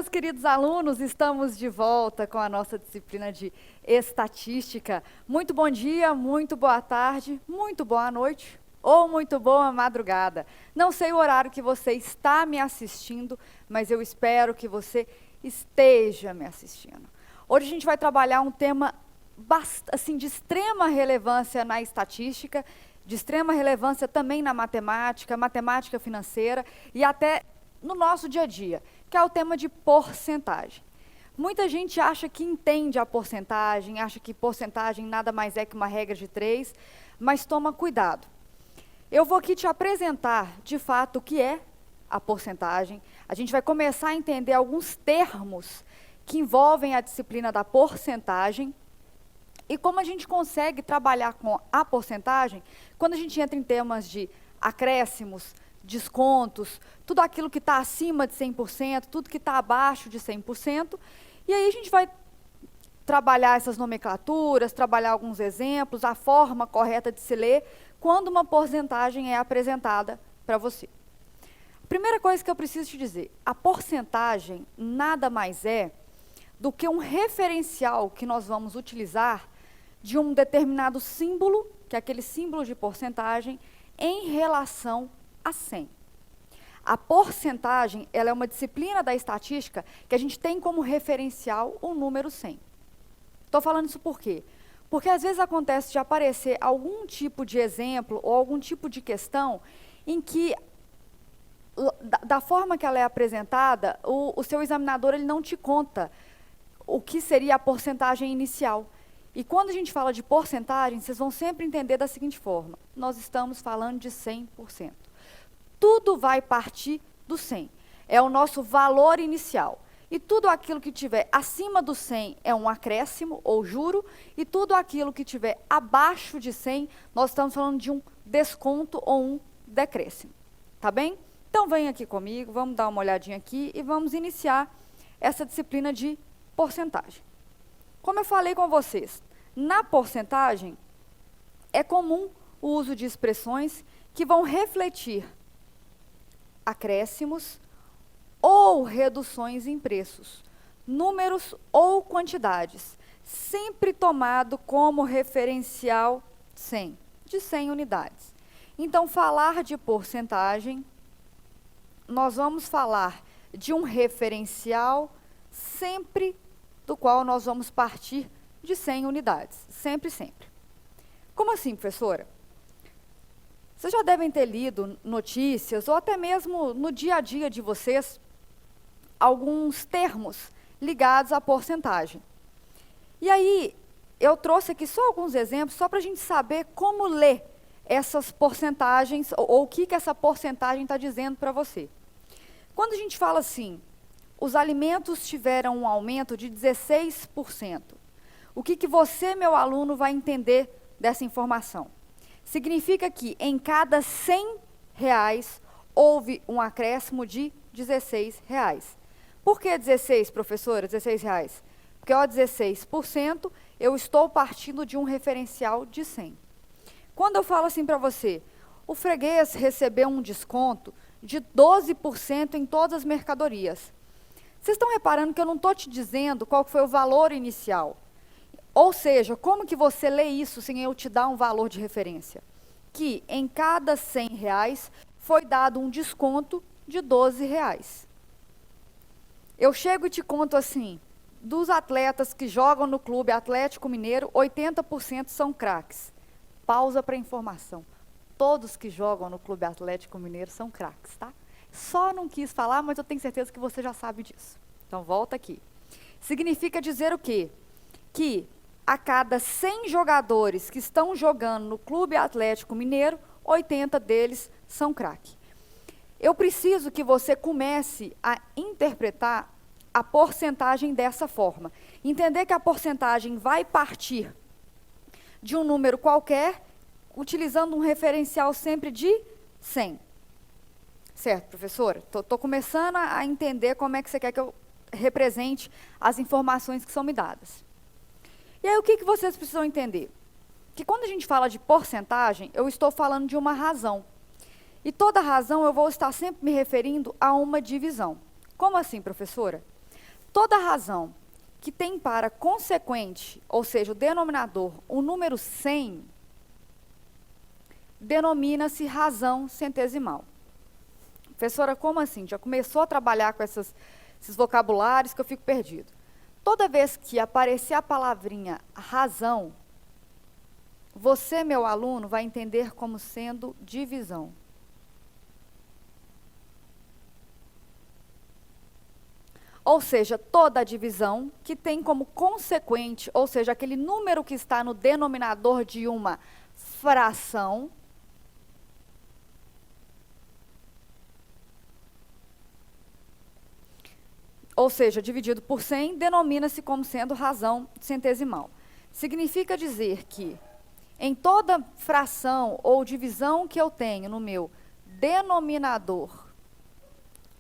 meus queridos alunos, estamos de volta com a nossa disciplina de estatística. Muito bom dia, muito boa tarde, muito boa noite ou muito boa madrugada. Não sei o horário que você está me assistindo, mas eu espero que você esteja me assistindo. Hoje a gente vai trabalhar um tema assim, de extrema relevância na estatística, de extrema relevância também na matemática, matemática financeira e até no nosso dia a dia, que é o tema de porcentagem. Muita gente acha que entende a porcentagem, acha que porcentagem nada mais é que uma regra de 3, mas toma cuidado. Eu vou aqui te apresentar, de fato, o que é a porcentagem. A gente vai começar a entender alguns termos que envolvem a disciplina da porcentagem e como a gente consegue trabalhar com a porcentagem quando a gente entra em temas de acréscimos, descontos, tudo aquilo que está acima de 100%, tudo que está abaixo de 100%. E aí a gente vai trabalhar essas nomenclaturas, trabalhar alguns exemplos, a forma correta de se ler, quando uma porcentagem é apresentada para você. A primeira coisa que eu preciso te dizer, a porcentagem nada mais é do que um referencial que nós vamos utilizar de um determinado símbolo, que é aquele símbolo de porcentagem, em relação a 100. A porcentagem, ela é uma disciplina da estatística que a gente tem como referencial o número 100. Estou falando isso por quê? Porque às vezes acontece de aparecer algum tipo de exemplo ou algum tipo de questão em que, da forma que ela é apresentada, o seu examinador ele não te conta o que seria a porcentagem inicial. E quando a gente fala de porcentagem, vocês vão sempre entender da seguinte forma: nós estamos falando de 100%. Tudo vai partir do 100. É o nosso valor inicial. E tudo aquilo que tiver acima do 100 é um acréscimo ou juro, e tudo aquilo que tiver abaixo de 100, nós estamos falando de um desconto ou um decréscimo. Tá bem? Então vem aqui comigo, vamos dar uma olhadinha aqui e vamos iniciar essa disciplina de porcentagem. Como eu falei com vocês, na porcentagem é comum o uso de expressões que vão refletir acréscimos ou reduções em preços, números ou quantidades, sempre tomado como referencial 100, de 100 unidades. Então, falar de porcentagem, nós vamos falar de um referencial sempre do qual nós vamos partir de 100 unidades, sempre, sempre. Como assim, professora? Vocês já devem ter lido notícias, ou até mesmo no dia a dia de vocês, alguns termos ligados à porcentagem. E aí, eu trouxe aqui só alguns exemplos, só para a gente saber como ler essas porcentagens, ou o que essa porcentagem está dizendo para você. Quando a gente fala assim, os alimentos tiveram um aumento de 16%, o que você, meu aluno, vai entender dessa informação? Significa que em cada 100 reais houve um acréscimo de 16 reais. Por que 16, professora, 16 reais? Porque, 16%, eu estou partindo de um referencial de 100. Quando eu falo assim para você, o freguês recebeu um desconto de 12% em todas as mercadorias. Vocês estão reparando que eu não estou te dizendo qual foi o valor inicial. Ou seja, como que você lê isso sem eu te dar um valor de referência? Que em cada 100 reais foi dado um desconto de 12 reais. Eu chego e te conto assim, dos atletas que jogam no Clube Atlético Mineiro, 80% são craques. Pausa para informação. Todos que jogam no Clube Atlético Mineiro são craques, tá? Só não quis falar, mas eu tenho certeza que você já sabe disso. Então, volta aqui. Significa dizer o quê? Que a cada 100 jogadores que estão jogando no Clube Atlético Mineiro, 80 deles são craques. Eu preciso que você comece a interpretar a porcentagem dessa forma. Entender que a porcentagem vai partir de um número qualquer, utilizando um referencial sempre de 100. Certo, professora? Estou começando a entender como é que você quer que eu represente as informações que são me dadas. E aí, o que vocês precisam entender? Que quando a gente fala de porcentagem, eu estou falando de uma razão. E toda razão eu vou estar sempre me referindo a uma divisão. Como assim, professora? Toda razão que tem para consequente, ou seja, o denominador, o número 100, denomina-se razão centesimal. Professora, como assim? Já começou a trabalhar com esses vocabulários que eu fico perdido. Toda vez que aparecer a palavrinha razão, você, meu aluno, vai entender como sendo divisão. Ou seja, toda a divisão que tem como consequente, ou seja, aquele número que está no denominador de uma fração, ou seja, dividido por 100, denomina-se como sendo razão centesimal. Significa dizer que em toda fração ou divisão que eu tenho no meu denominador,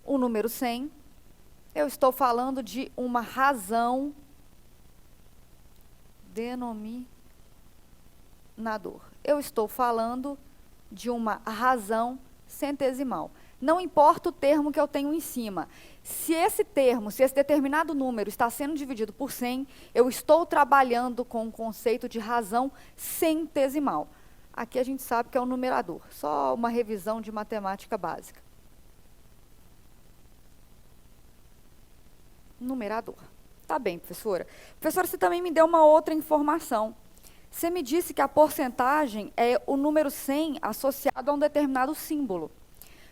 o número 100, eu estou falando de uma razão denominador. Eu estou falando de uma razão centesimal. Não importa o termo que eu tenho em cima. Se esse termo, se esse determinado número está sendo dividido por 100, eu estou trabalhando com o conceito de razão centesimal. Aqui a gente sabe que é o numerador. Só uma revisão de matemática básica. Numerador. Tá bem, professora. Professora, você também me deu uma outra informação. Você me disse que a porcentagem é o número 100 associado a um determinado símbolo.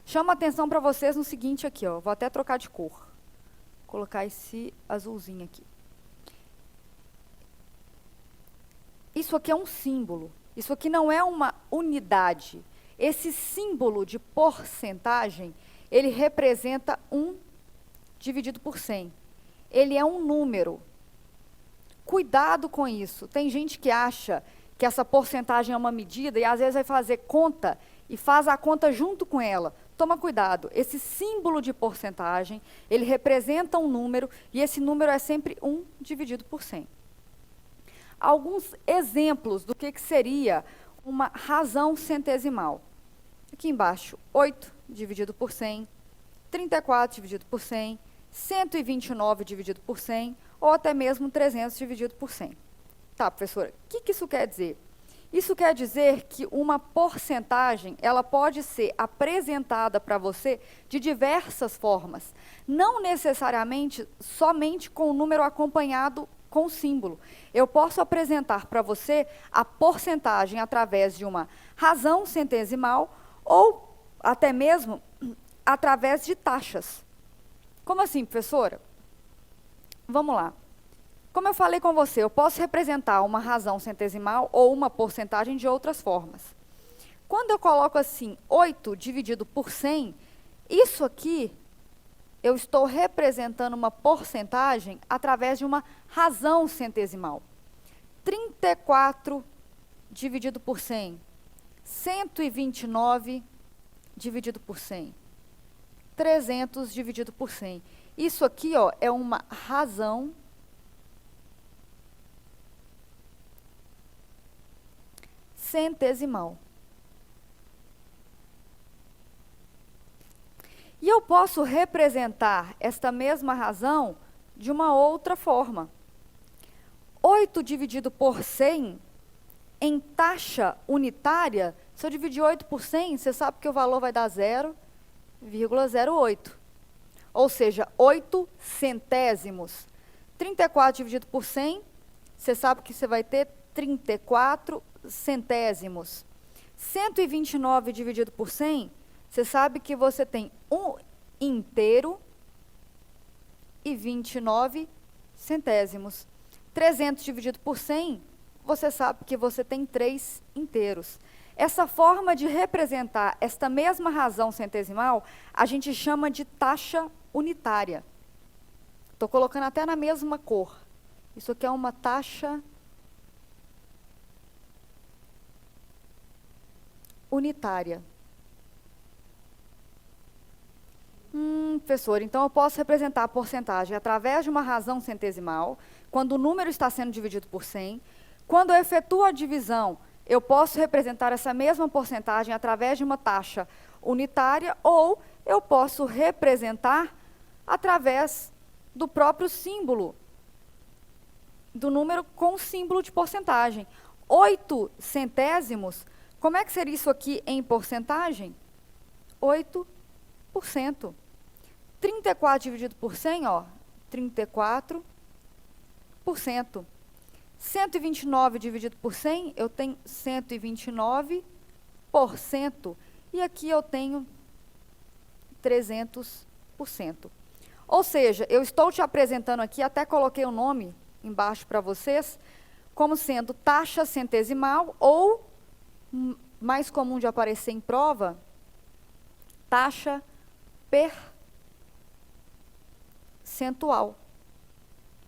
Chama a atenção para vocês no seguinte aqui, ó. Vou até trocar de cor. Vou colocar esse azulzinho aqui. Isso aqui é um símbolo. Isso aqui não é uma unidade. Esse símbolo de porcentagem, ele representa 1 dividido por 100. Ele é um número. Cuidado com isso. Tem gente que acha que essa porcentagem é uma medida e às vezes vai fazer conta e faz a conta junto com ela. Toma cuidado. Esse símbolo de porcentagem, ele representa um número e esse número é sempre 1 dividido por 100. Alguns exemplos do que seria uma razão centesimal. Aqui embaixo, 8 dividido por 100, 34 dividido por 100, 129 dividido por 100, ou até mesmo 300 dividido por 100. Tá, professora, o que isso quer dizer? Isso quer dizer que uma porcentagem, ela pode ser apresentada para você de diversas formas, não necessariamente somente com o número acompanhado com o símbolo. Eu posso apresentar para você a porcentagem através de uma razão centesimal ou até mesmo através de taxas. Como assim, professora? Vamos lá. Como eu falei com você, eu posso representar uma razão centesimal ou uma porcentagem de outras formas. Quando eu coloco assim, 8 dividido por 100, isso aqui, eu estou representando uma porcentagem através de uma razão centesimal. 34 dividido por 100, 129 dividido por 100. 300 dividido por 100. Isso aqui, ó, é uma razão centesimal. E eu posso representar esta mesma razão de uma outra forma. 8 dividido por 100, em taxa unitária, se eu dividir 8 por 100, você sabe que o valor vai dar 0,08. Ou seja, 8 centésimos. 34 dividido por 100, você sabe que você vai ter 34 centésimos. 129 dividido por 100, você sabe que você tem 1 inteiro e 29 centésimos. 300 dividido por 100, você sabe que você tem 3 inteiros. Essa forma de representar esta mesma razão centesimal, a gente chama de taxa unitária. Estou colocando até na mesma cor. Isso aqui é uma taxa unitária. Professor, então eu posso representar a porcentagem através de uma razão centesimal, quando o número está sendo dividido por 100. Quando eu efetuo a divisão, eu posso representar essa mesma porcentagem através de uma taxa unitária, ou eu posso representar através do próprio símbolo, do número com o símbolo de porcentagem. 8 centésimos, como é que seria isso aqui em porcentagem? 8%. 34 dividido por 100, ó, 34%. 129 dividido por 100, eu tenho 129%. E aqui eu tenho 300%. Ou seja, eu estou te apresentando aqui, até coloquei o nome embaixo para vocês, como sendo taxa centesimal ou, mais comum de aparecer em prova, taxa percentual,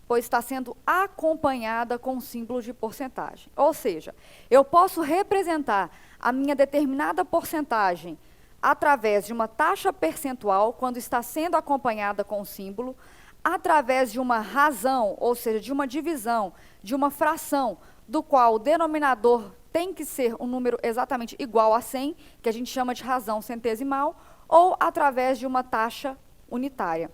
pois está sendo acompanhada com símbolo de porcentagem. Ou seja, eu posso representar a minha determinada porcentagem através de uma taxa percentual, quando está sendo acompanhada com o símbolo, através de uma razão, ou seja, de uma divisão, de uma fração, do qual o denominador tem que ser um número exatamente igual a 100, que a gente chama de razão centesimal, ou através de uma taxa unitária.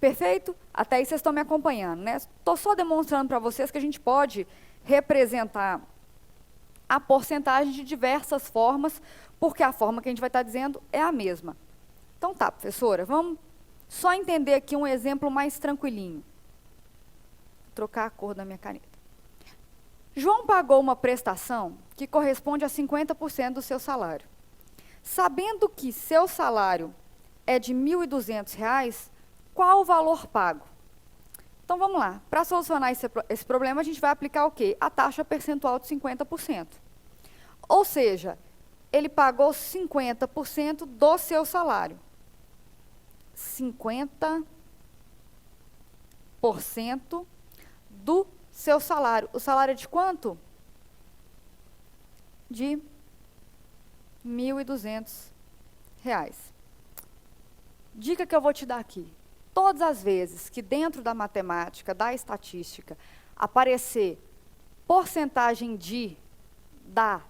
Perfeito? Até aí vocês estão me acompanhando, né? Estou só demonstrando para vocês que a gente pode representar a porcentagem de diversas formas, porque a forma que a gente vai estar dizendo é a mesma. Então tá, professora, vamos só entender aqui um exemplo mais tranquilinho. Vou trocar a cor da minha caneta. João pagou uma prestação que corresponde a 50% do seu salário. Sabendo que seu salário é de R$ 1.200, qual o valor pago? Então vamos lá, para solucionar esse problema, a gente vai aplicar o quê? A taxa percentual de 50%. Ou seja, ele pagou 50% do seu salário. 50% do seu salário. O salário é de quanto? De R$ 1.200. Dica que eu vou te dar aqui. Todas as vezes que dentro da matemática, da estatística, aparecer porcentagem de, da,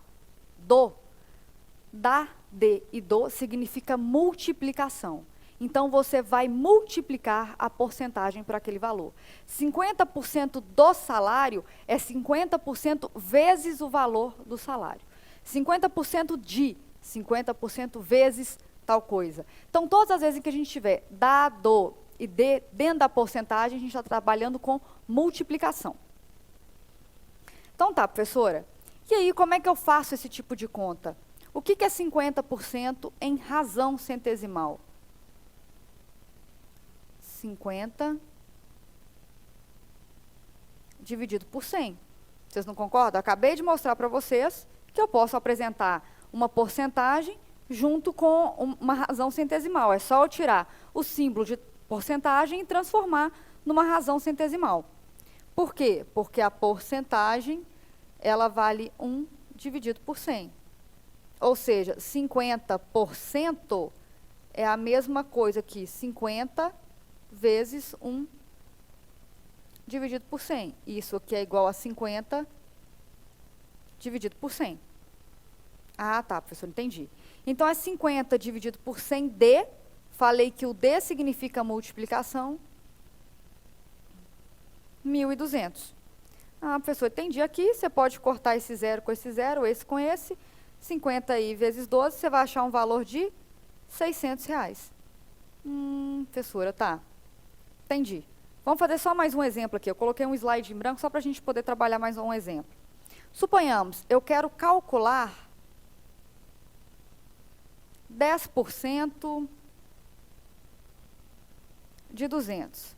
do, da, de e do, significa multiplicação. Então, você vai multiplicar a porcentagem para aquele valor. 50% do salário é 50% vezes o valor do salário. 50% de, 50% vezes tal coisa. Então, todas as vezes que a gente tiver dado e de dentro da porcentagem, a gente está trabalhando com multiplicação. Então tá, professora. E aí, como é que eu faço esse tipo de conta? O que é 50% em razão centesimal? 50 dividido por 100. Vocês não concordam? Eu acabei de mostrar para vocês que eu posso apresentar uma porcentagem junto com uma razão centesimal. É só eu tirar o símbolo de porcentagem e transformar numa razão centesimal. Por quê? Porque a porcentagem, ela vale 1 dividido por 100. Ou seja, 50% é a mesma coisa que 50 vezes 1 dividido por 100. Isso aqui é igual a 50 dividido por 100. Ah, tá, professor, entendi. Então, é 50 dividido por 100 de, falei que o de significa multiplicação, 1.200. Ah, professor, entendi aqui, você pode cortar esse zero com esse zero, esse com esse, 50 aí vezes 12, você vai achar um valor de R$ 600. Professora, tá, entendi. Vamos fazer só mais um exemplo aqui, eu coloquei um slide em branco só para a gente poder trabalhar mais um exemplo. Suponhamos, eu quero calcular 10% de 200.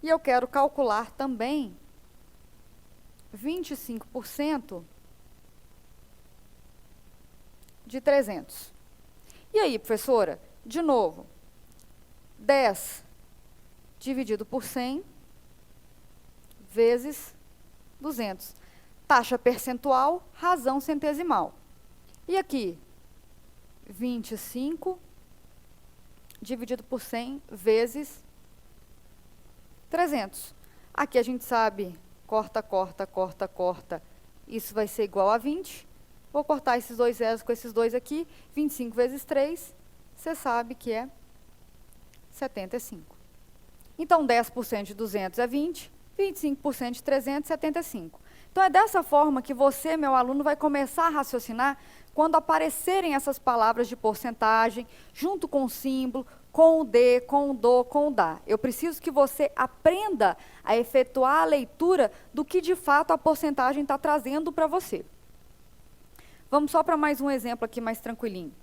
E eu quero calcular também 25% de 300. E aí, professora, de novo, 10 dividido por 100 vezes 200. Taxa percentual, razão centesimal. E aqui, 25 dividido por 100 vezes 300. Aqui a gente sabe, corta, corta, corta, corta. Isso vai ser igual a 20. Vou cortar esses dois zeros com esses dois aqui. 25 vezes 3, você sabe que é 75. Então, 10% de 200 é 20, 25% de 300 é 75. Então, é dessa forma que você, meu aluno, vai começar a raciocinar quando aparecerem essas palavras de porcentagem, junto com o símbolo, com o de, com o do, com o da. Eu preciso que você aprenda a efetuar a leitura do que, de fato, a porcentagem está trazendo para você. Vamos só para mais um exemplo aqui, mais tranquilinho.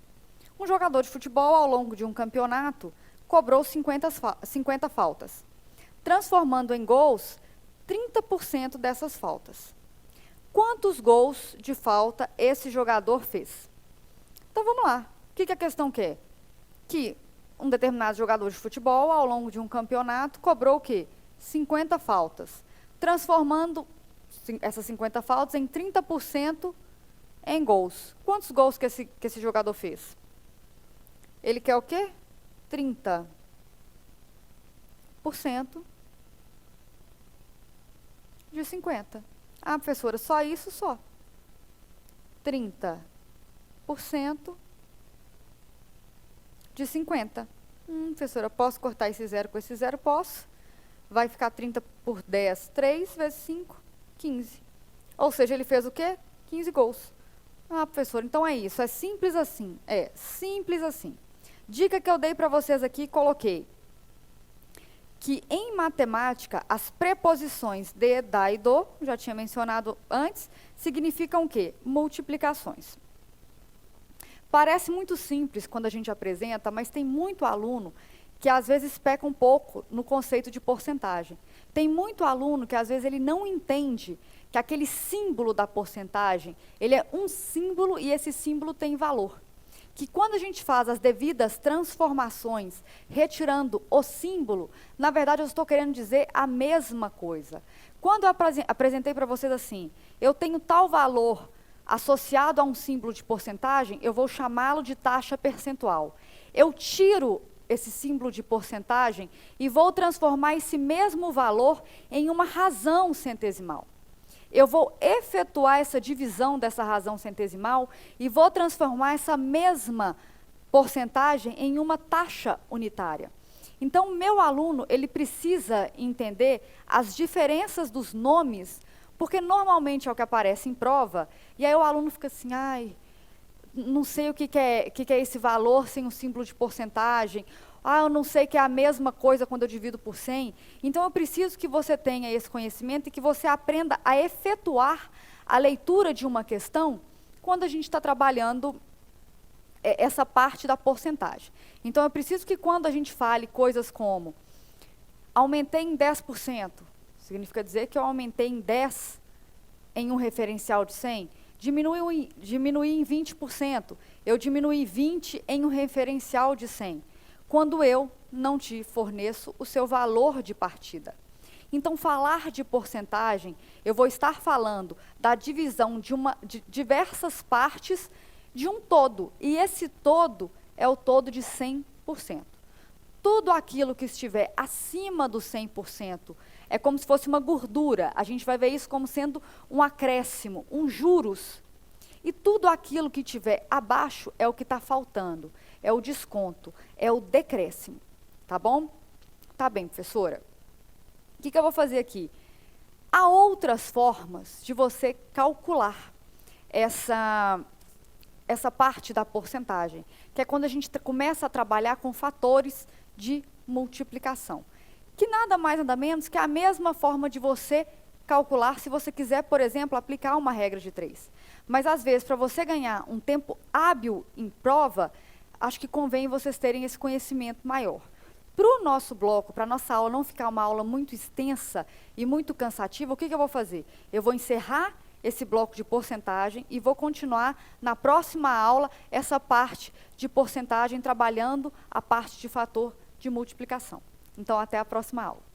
Um jogador de futebol, ao longo de um campeonato, cobrou 50 faltas, transformando em gols 30% dessas faltas. Quantos gols de falta esse jogador fez? Então, vamos lá. O que a questão quer? Que um determinado jogador de futebol, ao longo de um campeonato, cobrou o quê? 50 faltas, transformando essas 50 faltas em 30% em gols. Quantos gols que esse jogador fez? Ele quer o quê? 30% de 50. Ah, professora, só isso só. 30% de 50. Professora, posso cortar esse zero com esse zero? Posso. Vai ficar 30 por 10, 3 vezes 5, 15. Ou seja, ele fez o quê? 15 gols. Ah, professora, então é isso. É simples assim. É simples assim. Dica que eu dei para vocês aqui, coloquei que em matemática, as preposições de, da e do, já tinha mencionado antes, significam o quê? Multiplicações. Parece muito simples quando a gente apresenta, mas tem muito aluno que às vezes peca um pouco no conceito de porcentagem. Tem muito aluno que às vezes ele não entende que aquele símbolo da porcentagem, ele é um símbolo e esse símbolo tem valor. Que quando a gente faz as devidas transformações, retirando o símbolo, na verdade eu estou querendo dizer a mesma coisa. Quando eu apresentei para vocês assim, eu tenho tal valor associado a um símbolo de porcentagem, eu vou chamá-lo de taxa percentual. Eu tiro esse símbolo de porcentagem e vou transformar esse mesmo valor em uma razão centesimal. Eu vou efetuar essa divisão dessa razão centesimal e vou transformar essa mesma porcentagem em uma taxa unitária. Então, meu aluno, ele precisa entender as diferenças dos nomes, porque normalmente é o que aparece em prova, e aí o aluno fica assim, ai, não sei o que é esse valor sem o símbolo de porcentagem, eu não sei que é a mesma coisa quando eu divido por 100. Então, eu preciso que você tenha esse conhecimento e que você aprenda a efetuar a leitura de uma questão quando a gente está trabalhando essa parte da porcentagem. Então, eu preciso que quando a gente fale coisas como aumentei em 10%, significa dizer que eu aumentei em 10 em um referencial de 100, diminui em 20%, eu diminuí 20 em um referencial de 100. Quando eu não te forneço o seu valor de partida. Então, falar de porcentagem, eu vou estar falando da divisão de diversas partes de um todo. E esse todo é o todo de 100%. Tudo aquilo que estiver acima do 100% é como se fosse uma gordura. A gente vai ver isso como sendo um acréscimo, um juros. E tudo aquilo que estiver abaixo é o que está faltando. É o desconto, é o decréscimo, tá bom? Tá bem, professora. O que eu vou fazer aqui? Há outras formas de você calcular essa parte da porcentagem, que é quando a gente começa a trabalhar com fatores de multiplicação, que nada mais nada menos que a mesma forma de você calcular se você quiser, por exemplo, aplicar uma regra de 3. Mas, às vezes, para você ganhar um tempo hábil em prova, acho que convém vocês terem esse conhecimento maior. Para o nosso bloco, para a nossa aula não ficar uma aula muito extensa e muito cansativa, o que eu vou fazer? Eu vou encerrar esse bloco de porcentagem e vou continuar na próxima aula essa parte de porcentagem, trabalhando a parte de fator de multiplicação. Então, até a próxima aula.